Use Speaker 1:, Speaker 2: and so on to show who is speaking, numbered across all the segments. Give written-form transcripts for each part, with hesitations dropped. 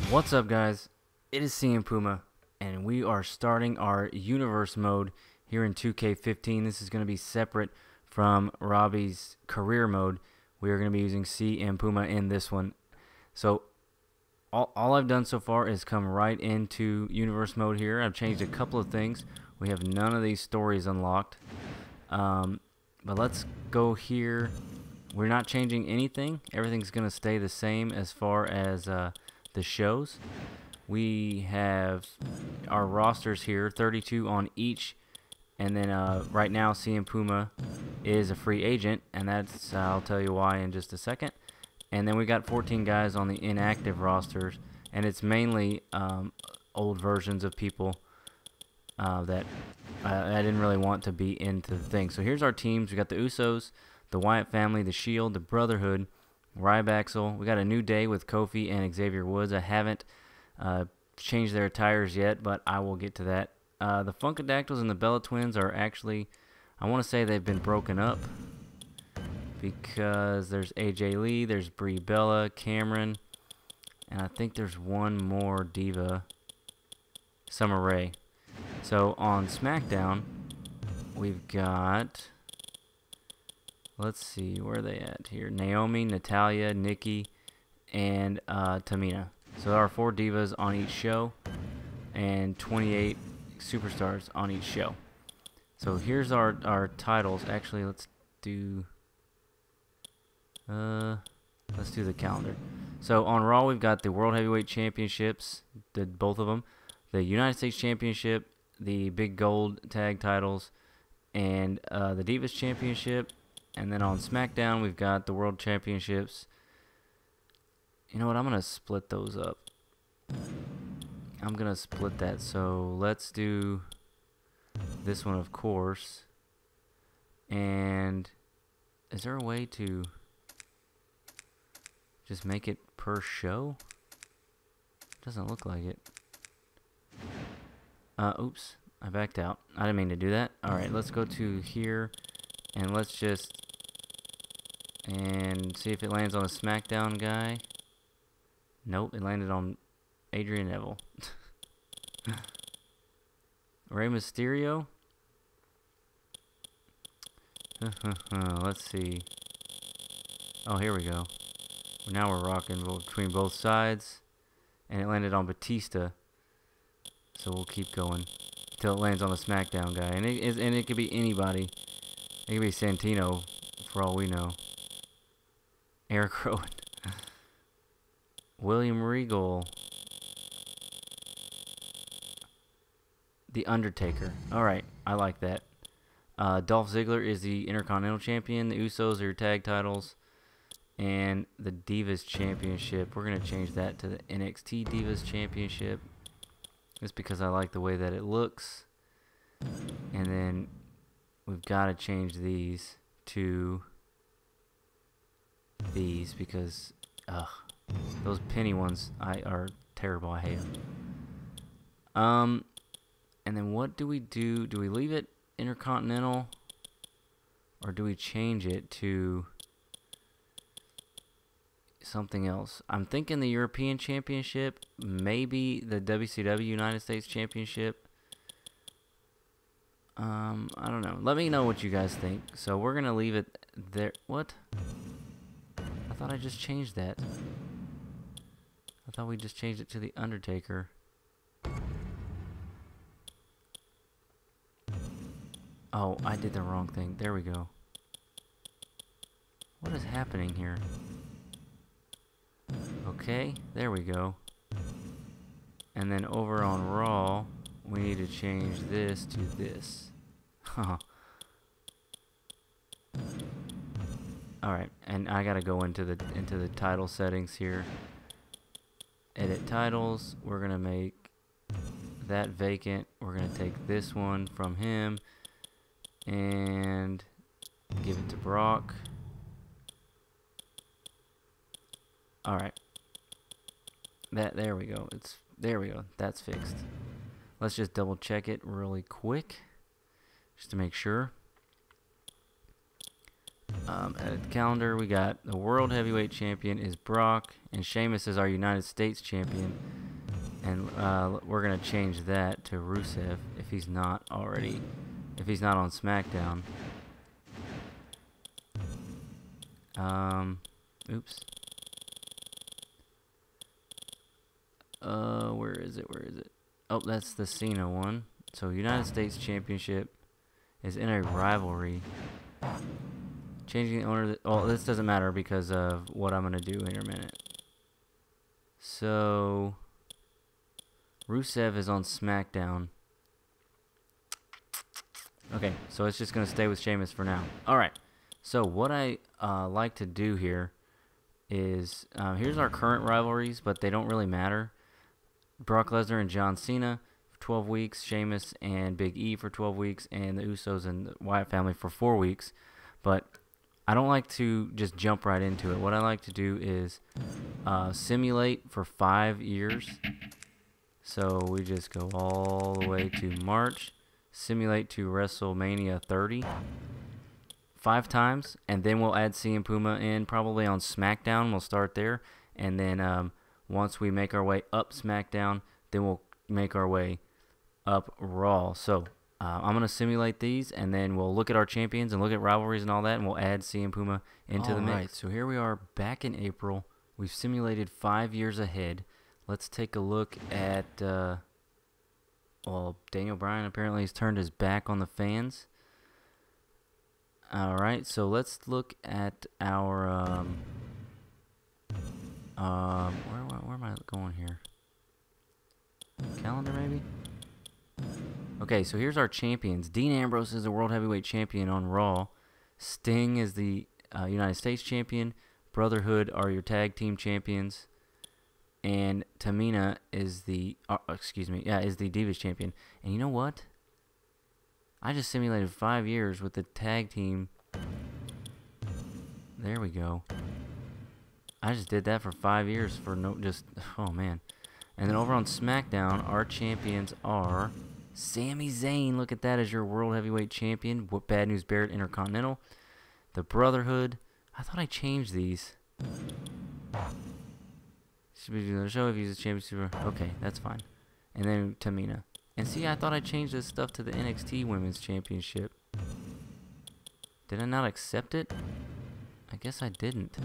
Speaker 1: What's up, guys? It is Puma, and we are starting our universe mode here in 2K15. This is going to be separate from Robbie's career mode. We are going to be using Puma in this one. So all I've done so far is come right into universe mode here. I've changed a couple of things. We have none of these stories unlocked. But let's go here. We're not changing anything. Everything's going to stay the same as far as the shows. We have our rosters here, 32 on each, and then right now Puma is a free agent, and that's I'll tell you why in just a second. And then we got 14 guys on the inactive rosters, and it's mainly old versions of people that I didn't really want to be into the thing. So here's our teams. We got the Usos, the Wyatt family, the Shield, the Brotherhood, Rybaxel. We got a New Day with Kofi and Xavier Woods. I haven't changed their attires yet, but I will get to that. The Funkadactyls and the Bella Twins are actually, I want to say they've been broken up because there's AJ Lee, there's Brie Bella, Cameron, and I think there's one more diva, Summer Rae. So on SmackDown, we've got, let's see, where are they at here? Naomi, Natalya, Nikki, and Tamina. So there are 4 divas on each show and 28 superstars on each show. So here's our titles. Actually, let's do the calendar. So on Raw, we've got the World Heavyweight Championships, both of them, the United States Championship, the big gold tag titles, and the Divas Championship. And then on SmackDown, we've got the World Championships. You know what? I'm going to split those up. I'm going to split that. So let's do this one, of course. And is there a way to just make it per show? Doesn't look like it. Oops. I backed out. I didn't mean to do that. Alright, let's go to here. And let's just see if it lands on a SmackDown guy. Nope, it landed on Adrian Neville. Rey Mysterio. Let's see. Oh, here we go. Now we're rocking between both sides. And it landed on Batista. So we'll keep going until it lands on the SmackDown guy. And it could be anybody. It could be Santino, for all we know. Eric Rowan. William Regal. The Undertaker. Alright, I like that. Dolph Ziggler is the Intercontinental Champion. The Usos are your tag titles. And the Divas Championship, we're going to change that to the NXT Divas Championship. Just because I like the way that it looks. And then we've got to change these to these because, those penny ones are terrible. I hate them. And then what do we do? Do we leave it Intercontinental, or do we change it to something else? I'm thinking the European Championship, maybe the WCW United States Championship. I don't know. Let me know what you guys think. So we're gonna leave it there. What? I thought I just changed that. I thought we just changed it to the Undertaker. Oh, I did the wrong thing. There we go. What is happening here? Okay, there we go. And then over on Raw, we need to change this to this. Alright, and I gotta go into the title settings here. Edit titles. We're gonna make that vacant. We're gonna take this one from him and give it to Brock. Alright. There we go. There we go. That's fixed. Let's just double check it really quick just to make sure. Edit the calendar. We got the World Heavyweight Champion is Brock, and Sheamus is our United States Champion. And we're gonna change that to Rusev if he's not already, if he's not on SmackDown. Oops. Where is it? Where is it? Oh, that's the Cena one. So United States Championship is in a rivalry. Changing the owner. Oh, this doesn't matter because of what I'm gonna do in a minute. So Rusev is on SmackDown. Okay, so it's just gonna stay with Sheamus for now. All right. So what I like to do here is here's our current rivalries, but they don't really matter. Brock Lesnar and John Cena for 12 weeks, Sheamus and Big E for 12 weeks, and the Usos and the Wyatt family for 4 weeks. But I don't like to just jump right into it. What I like to do is simulate for 5 years. So we just go all the way to March, simulate to WrestleMania 30. 5 times, and then we'll add CM Puma in probably on SmackDown. We'll start there, and then once we make our way up SmackDown, then we'll make our way up Raw. So I'm going to simulate these, and then we'll look at our champions and look at rivalries and all that, and we'll add CM Puma into the mix. All right, so here we are back in April. We've simulated 5 years ahead. Let's take a look at, well, Daniel Bryan apparently has turned his back on the fans. Alright, so let's look at our, where am I going here? Calendar, maybe? Okay, so here's our champions. Dean Ambrose is the World Heavyweight Champion on Raw. Sting is the United States Champion. Brotherhood are your Tag Team Champions. And Tamina is the, is the Divas Champion. And you know what? I just simulated 5 years with the tag team. There we go. I just did that for 5 years for oh man. And then over on SmackDown, our champions are Sami Zayn. Look at that as your World Heavyweight Champion. Bad News Barrett Intercontinental. The Brotherhood. I thought I changed these. Should be doing the show if he's a championship. Okay, that's fine. And then Tamina. And see, I thought I changed this stuff to the NXT Women's Championship. Did I not accept it? I guess I didn't.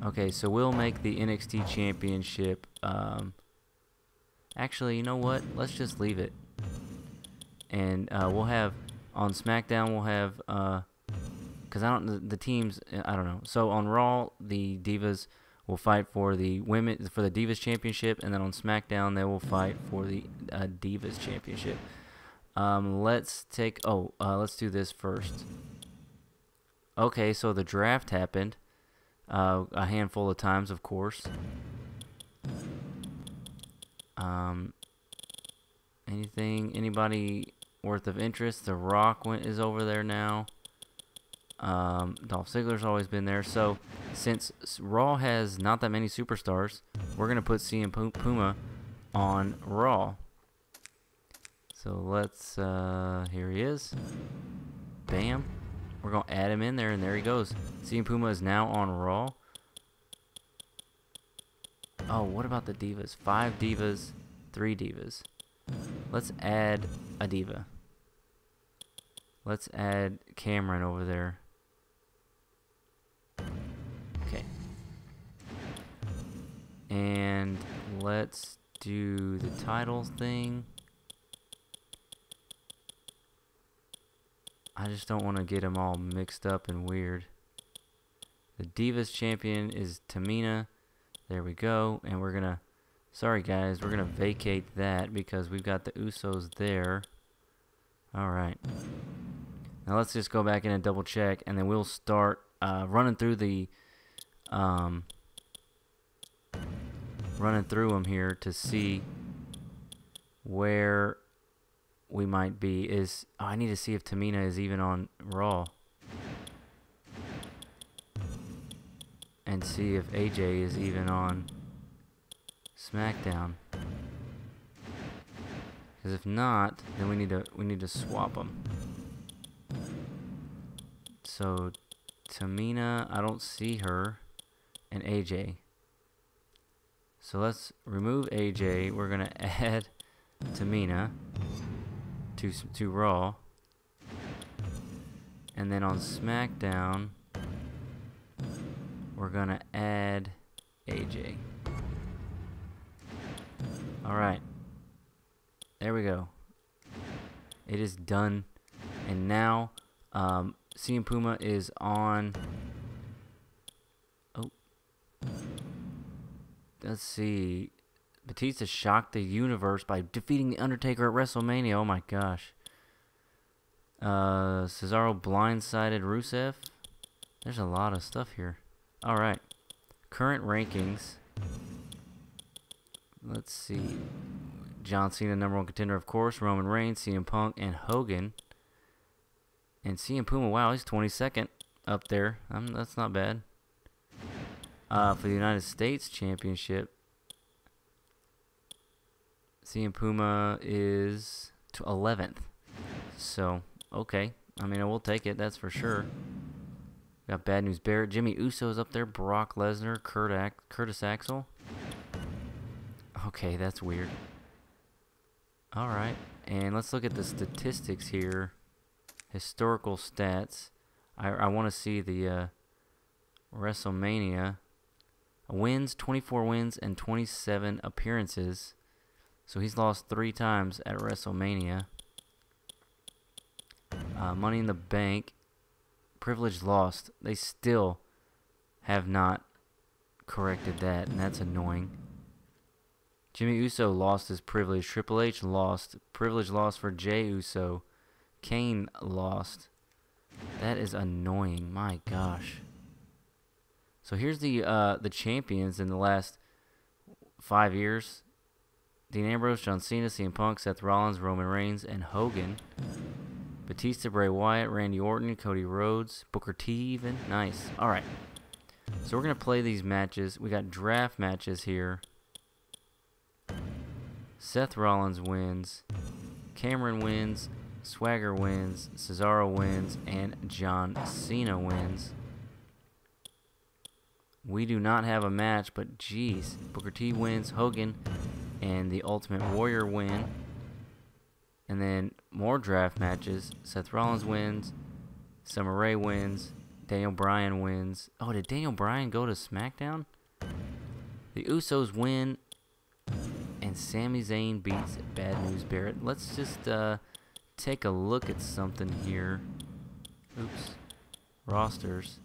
Speaker 1: Okay, so we'll make the NXT Championship. Actually, you know what? Let's just leave it. And we'll have, on SmackDown, we'll have, because the teams, I don't know. So on Raw, the Divas will fight for the Divas Championship, and then on SmackDown they will fight for the Divas Championship. Let's do this first. Okay, so the draft happened a handful of times, of course. Anybody worth of interest? The Rock is over there now. Dolph Ziggler's always been there. So since Raw has not that many superstars, we're going to put CM Puma on Raw. So let's, here he is. Bam. We're going to add him in there, and there he goes. CM Puma is now on Raw. Oh, what about the Divas? 5 Divas, 3 Divas. Let's add a Diva. Let's add Cameron over there. Okay. And let's do the titles thing. I just don't want to get them all mixed up and weird. The Divas champion is Tamina. There we go. And we're going to, sorry guys, we're going to vacate that because we've got the Usos there. Alright. Now let's just go back in and double check, and then we'll start running through the them here to see where we might be. I need to see if Tamina is even on Raw, and see if AJ is even on SmackDown. Because if not, then we need to swap them. So Tamina, I don't see her, and AJ. So let's remove AJ. We're gonna add Tamina to Raw, and then on SmackDown, we're gonna add AJ. All right, there we go. It is done, and now CM Puma is on. Oh, let's see. Batista shocked the universe by defeating The Undertaker at WrestleMania. Oh my gosh. Cesaro blindsided Rusev. There's a lot of stuff here. Alright. Current rankings. Let's see. John Cena, #1 contender, of course. Roman Reigns, CM Punk, and Hogan. And CM Puma, wow, he's 22nd up there. That's not bad. For the United States Championship, CM Puma is 11th. So, okay. I mean, I will take it, that's for sure. Got Bad News Barrett. Jimmy Uso's up there. Brock Lesnar. Curtis Axel. Okay, that's weird. Alright. And let's look at the statistics here. Historical stats. I want to see the WrestleMania. Wins, 24 wins and 27 appearances. So he's lost 3 times at WrestleMania. Money in the Bank. Privilege lost. They still have not corrected that, and that's annoying. Jimmy Uso lost his privilege. Triple H lost. Privilege lost for Jey Uso. Kane lost. That is annoying. My gosh. So here's the champions in the last 5 years. Dean Ambrose, John Cena, CM Punk, Seth Rollins, Roman Reigns, and Hogan. Batista, Bray Wyatt, Randy Orton, Cody Rhodes, Booker T even. Nice. Alright. So we're going to play these matches. We got draft matches here. Seth Rollins wins. Cameron wins. Swagger wins. Cesaro wins. And John Cena wins. We do not have a match, but geez. Booker T wins. Hogan and the Ultimate Warrior win. And then more draft matches. Seth Rollins wins. Summer Rae wins. Daniel Bryan wins. Oh, did Daniel Bryan go to SmackDown? The Usos win. And Sami Zayn beats Bad News Barrett. Let's just take a look at something here. Oops. Rosters.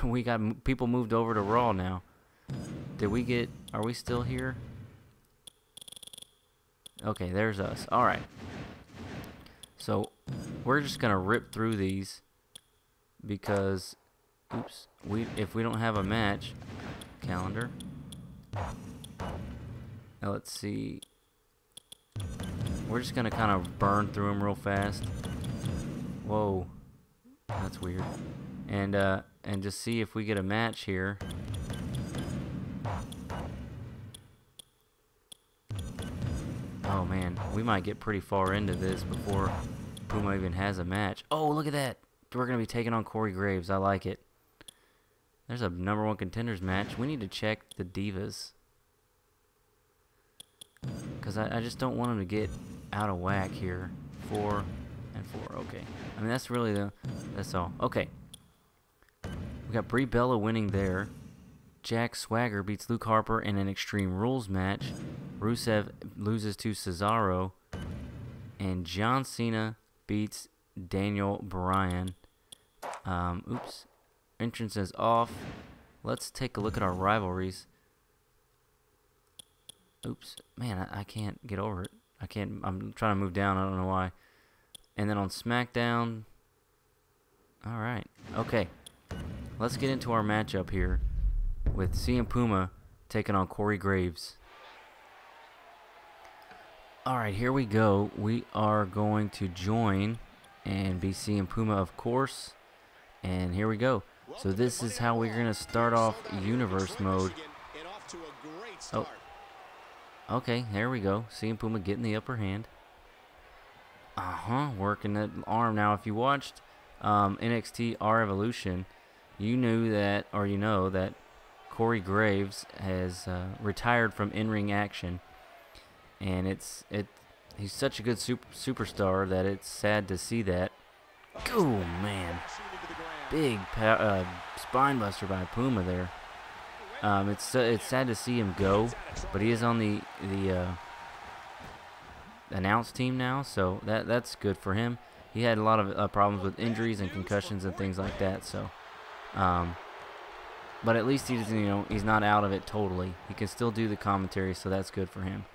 Speaker 1: We got people moved over to Raw now. Did we get... Are we still here? Okay, there's us. Alright. So, we're just going to rip through these. Because... Oops. If we don't have a match... Calendar. Now, let's see. We're just going to kind of burn through them real fast. Whoa. That's weird. And just see if we get a match here. Oh man, we might get pretty far into this before Puma even has a match. Oh, look at that. We're going to be taking on Corey Graves. I like it. There's a #1 contenders match. We need to check the Divas. Because I just don't want them to get out of whack here. 4 and 4. Okay. I mean, that's really that's all. Okay. We got Brie Bella winning there. Jack Swagger beats Luke Harper in an Extreme Rules match. Rusev loses to Cesaro. And John Cena beats Daniel Bryan. Oops. Entrance is off. Let's take a look at our rivalries. Oops. Man, I can't get over it. I can't. I'm trying to move down. I don't know why. And then on SmackDown. Alright. Okay. Let's get into our matchup here with CM Puma taking on Corey Graves. Alright, here we go. We are going to join and be CM Puma, of course. And here we go. So this is how we're going to start off Universe mode. Oh. Okay, there we go. CM Puma getting the upper hand. Working that arm. Now, if you watched NXT R Evolution, you knew that, or you know that Corey Graves has retired from in-ring action, and he's such a good superstar that it's sad to see that. Oh man, big spine buster by Puma there. It's sad to see him go, but he is on the announce team now, so that's good for him. He had a lot of problems with injuries and concussions and things like that, so but at least he's not out of it totally. He can still do the commentary, so that's good for him.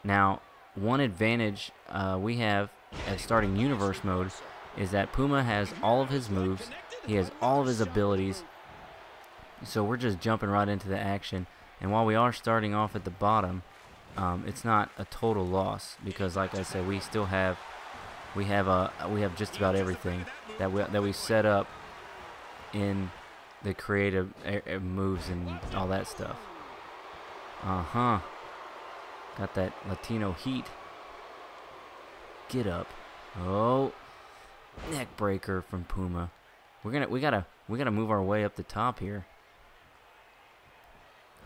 Speaker 1: Now, one advantage we have at starting Universe mode is that Puma has all of his moves, he has all of his abilities, so we're just jumping right into the action. And while we are starting off at the bottom, it's not a total loss, because like I said, we have just about everything that we set up in the creative moves and all that stuff. Got that Latino heat. Get up. Oh, neck breaker from Puma. We gotta move our way up the top here.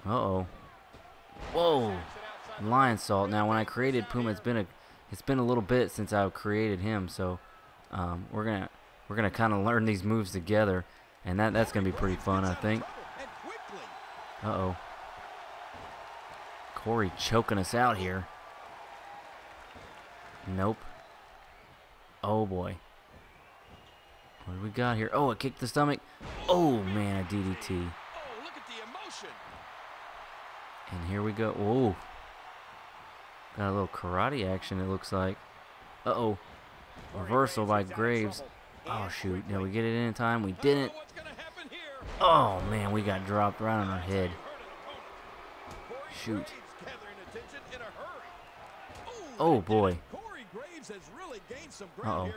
Speaker 1: Uh-oh. Whoa. Lion salt. Now, when I created Puma, it's been a little bit since I created him, so we're gonna kind of learn these moves together, and that's gonna be pretty fun, I think. Uh-oh. Corey choking us out here. Nope. Oh boy. What do we got here? Oh, it kicked the stomach. Oh man, a DDT. And here we go. Whoa. Got a little karate action, it looks like. Uh-oh. Reversal by Graves. Oh, shoot. Did we get it in time? We didn't. Oh, man. We got dropped right on our head. Shoot. Oh, boy. Uh-oh.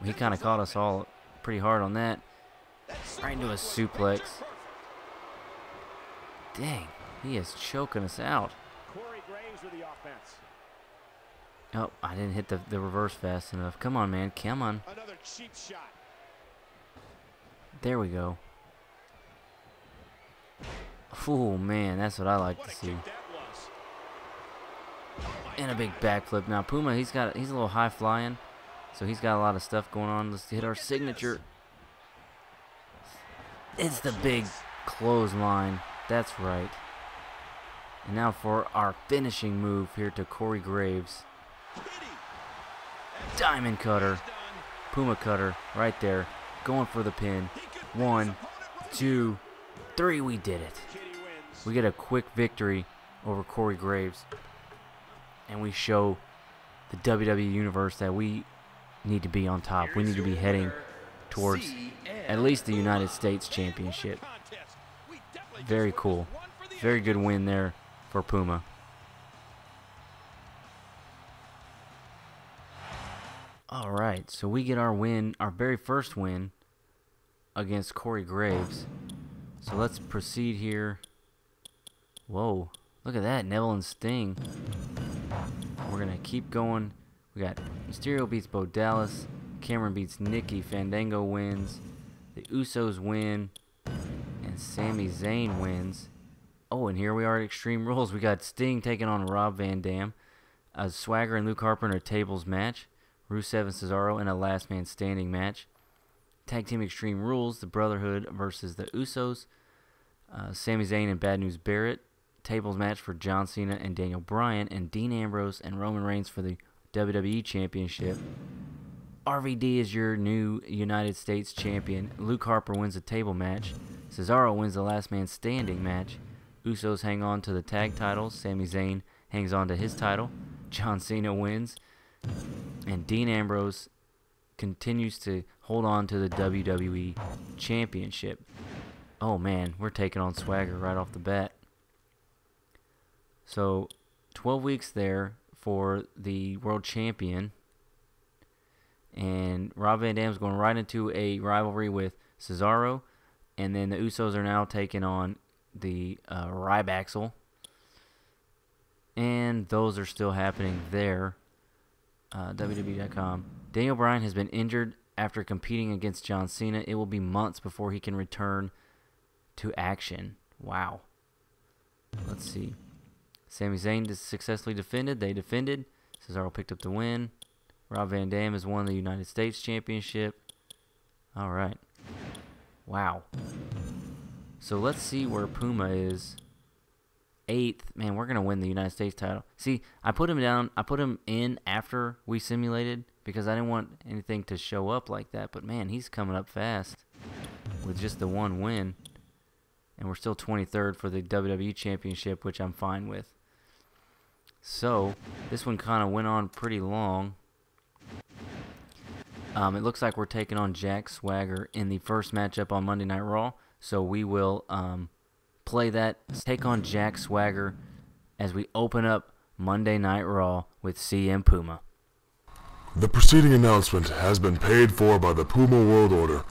Speaker 1: He kind of caught us all pretty hard on that. Right into a suplex. Dang. He is choking us out. Oh, I didn't hit the reverse fast enough. Come on, man. Come on. Another cheap shot. There we go. Oh, man. That's what I like to see. And a big backflip. Now, Puma, he's a little high flying, so he's got a lot of stuff going on. Let's hit our signature. It's the big clothesline. That's right. And now for our finishing move here to Corey Graves. Diamond cutter. Puma cutter right there. Going for the pin. 1, 2, 3. We did it. We get a quick victory over Corey Graves. And we show the WWE Universe that we need to be on top. We need to be heading towards at least the United States Championship. Very cool. Very good win there for Puma. Alright, so we get our win, our very first win against Corey Graves. So let's proceed here. Whoa, look at that, Neville and Sting. We're going to keep going. We got Mysterio beats Bo Dallas. Cameron beats Nikki. Fandango wins. The Usos win. And Sami Zayn wins. Oh, and here we are at Extreme Rules. We got Sting taking on Rob Van Dam. Swagger and Luke Harper in a tables match. Rusev and Cesaro in a last man standing match. Tag Team Extreme Rules. The Brotherhood versus the Usos. Sami Zayn and Bad News Barrett. Tables match for John Cena and Daniel Bryan. And Dean Ambrose and Roman Reigns for the WWE Championship. RVD is your new United States Champion. Luke Harper wins a table match. Cesaro wins the last man standing match. Usos hang on to the tag titles. Sami Zayn hangs on to his title. John Cena wins. And Dean Ambrose continues to hold on to the WWE Championship. Oh man, we're taking on Swagger right off the bat. So 12 weeks there for the World Champion. And Rob Van Dam's going right into a rivalry with Cesaro. And then the Usos are now taking on the Rybaxel. And those are still happening there. WWE.com. Daniel Bryan has been injured after competing against John Cena. It will be months before he can return to action. Wow. Let's see. Sami Zayn just successfully defended. They defended. Cesaro picked up the win. Rob Van Dam has won the United States Championship. All right. Wow. So let's see where Puma is. 8th. Man, we're going to win the United States title. See, I put him down. I put him in after we simulated because I didn't want anything to show up like that. But, man, he's coming up fast with just the one win. And we're still 23rd for the WWE Championship, which I'm fine with. So, this one kind of went on pretty long. It looks like we're taking on Jack Swagger in the first matchup on Monday Night Raw. So we will play that, take on Jack Swagger as we open up Monday Night Raw with CM Puma.
Speaker 2: The preceding announcement has been paid for by the Puma World Order.